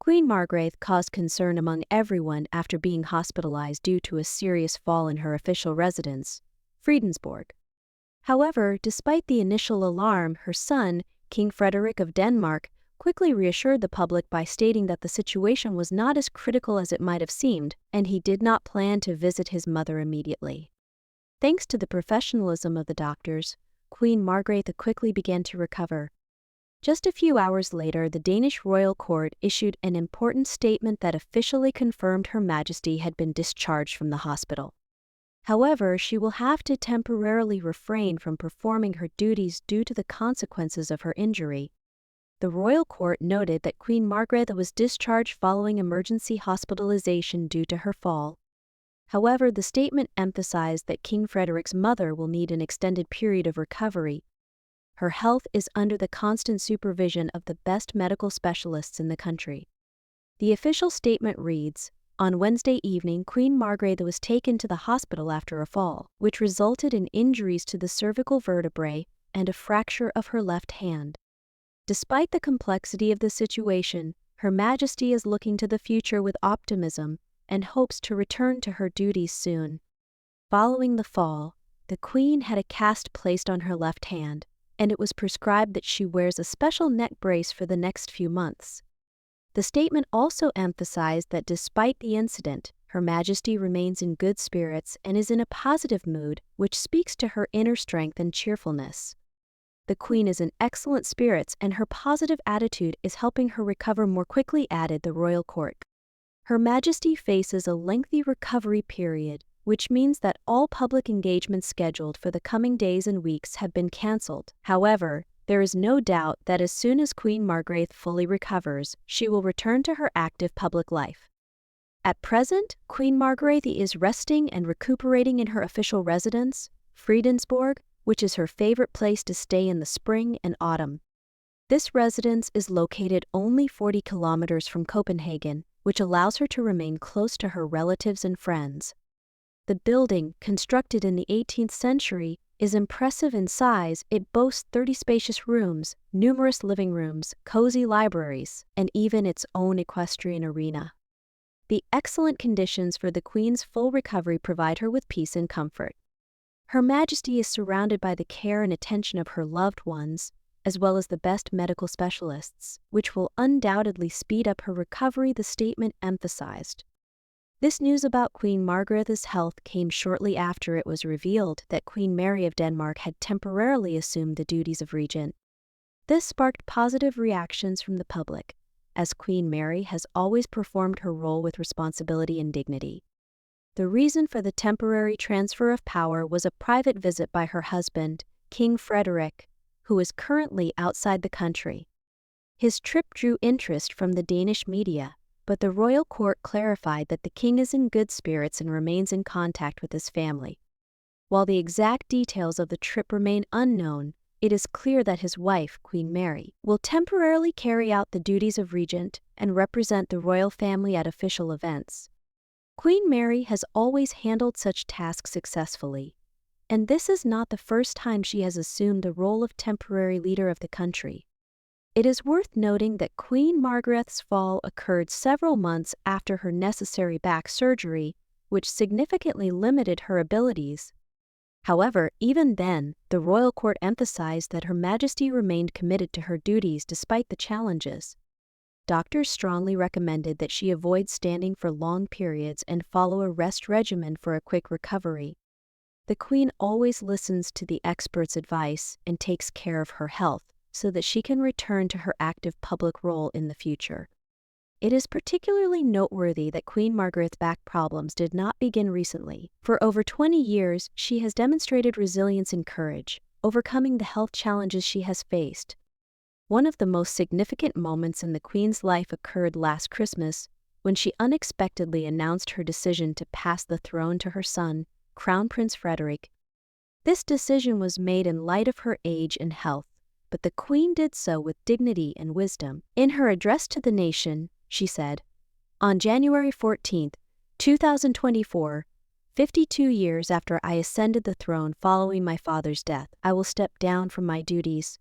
Queen Margrethe caused concern among everyone after being hospitalized due to a serious fall in her official residence, Fredensborg. However, despite the initial alarm, her son, King Frederick of Denmark, quickly reassured the public by stating that the situation was not as critical as it might have seemed, and he did not plan to visit his mother immediately. Thanks to the professionalism of the doctors, Queen Margrethe quickly began to recover. Just a few hours later, the Danish royal court issued an important statement that officially confirmed Her Majesty had been discharged from the hospital. However, she will have to temporarily refrain from performing her duties due to the consequences of her injury. The royal court noted that Queen Margrethe was discharged following emergency hospitalization due to her fall. However, the statement emphasized that King Frederick's mother will need an extended period of recovery. Her health is under the constant supervision of the best medical specialists in the country. The official statement reads, "On Wednesday evening, Queen Margrethe was taken to the hospital after a fall, which resulted in injuries to the cervical vertebrae and a fracture of her left hand. Despite the complexity of the situation, Her Majesty is looking to the future with optimism and hopes to return to her duties soon." Following the fall, the Queen had a cast placed on her left hand, and it was prescribed that she wears a special neck brace for the next few months. The statement also emphasized that despite the incident, Her Majesty remains in good spirits and is in a positive mood, which speaks to her inner strength and cheerfulness. The Queen is in excellent spirits and her positive attitude is helping her recover more quickly, added the royal court. Her Majesty faces a lengthy recovery period, which means that all public engagements scheduled for the coming days and weeks have been cancelled. However, there is no doubt that as soon as Queen Margrethe fully recovers, she will return to her active public life. At present, Queen Margrethe is resting and recuperating in her official residence, Fredensborg, which is her favorite place to stay in the spring and autumn. This residence is located only 40 kilometers from Copenhagen, which allows her to remain close to her relatives and friends. The building, constructed in the 18th century, is impressive in size. It boasts 30 spacious rooms, numerous living rooms, cozy libraries, and even its own equestrian arena. The excellent conditions for the Queen's full recovery provide her with peace and comfort. Her Majesty is surrounded by the care and attention of her loved ones, as well as the best medical specialists, which will undoubtedly speed up her recovery, the statement emphasized. This news about Queen Margrethe's health came shortly after it was revealed that Queen Mary of Denmark had temporarily assumed the duties of regent. This sparked positive reactions from the public, as Queen Mary has always performed her role with responsibility and dignity. The reason for the temporary transfer of power was a private visit by her husband, King Frederick, who is currently outside the country. His trip drew interest from the Danish media, but the royal court clarified that the king is in good spirits and remains in contact with his family. While the exact details of the trip remain unknown, it is clear that his wife, Queen Mary, will temporarily carry out the duties of regent and represent the royal family at official events. Queen Mary has always handled such tasks successfully, and this is not the first time she has assumed the role of temporary leader of the country. It is worth noting that Queen Margrethe's fall occurred several months after her necessary back surgery, which significantly limited her abilities. However, even then, the royal court emphasized that Her Majesty remained committed to her duties despite the challenges. Doctors strongly recommended that she avoid standing for long periods and follow a rest regimen for a quick recovery. The Queen always listens to the experts' advice and takes care of her health, so that she can return to her active public role in the future. It is particularly noteworthy that Queen Margrethe's back problems did not begin recently. For over 20 years, she has demonstrated resilience and courage, overcoming the health challenges she has faced. One of the most significant moments in the Queen's life occurred last Christmas, when she unexpectedly announced her decision to pass the throne to her son, Crown Prince Frederick. This decision was made in light of her age and health, but the Queen did so with dignity and wisdom. In her address to the nation, she said, "On January 14, 2024, 52 years after I ascended the throne following my father's death, I will step down from my duties.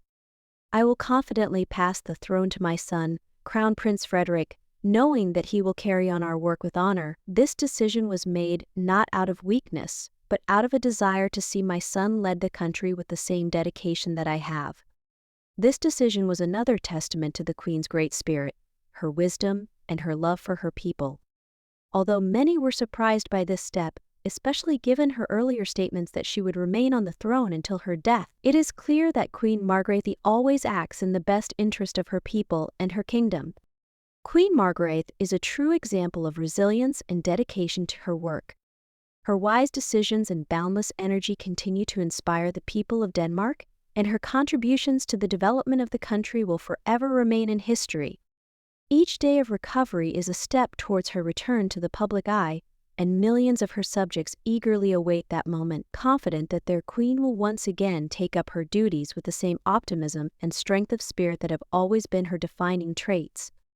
I will confidently pass the throne to my son, Crown Prince Frederick, Knowing that he will carry on our work with honor, this decision was made not out of weakness, but out of a desire to see my son lead the country with the same dedication that I have. This decision was another testament to the Queen's great spirit, her wisdom, and her love for her people. Although many were surprised by this step, especially given her earlier statements that she would remain on the throne until her death, it is clear that Queen Margrethe always acts in the best interest of her people and her kingdom. Queen Margrethe is a true example of resilience and dedication to her work. Her wise decisions and boundless energy continue to inspire the people of Denmark, and her contributions to the development of the country will forever remain in history. Each day of recovery is a step towards her return to the public eye, and millions of her subjects eagerly await that moment, confident that their queen will once again take up her duties with the same optimism and strength of spirit that have always been her defining traits.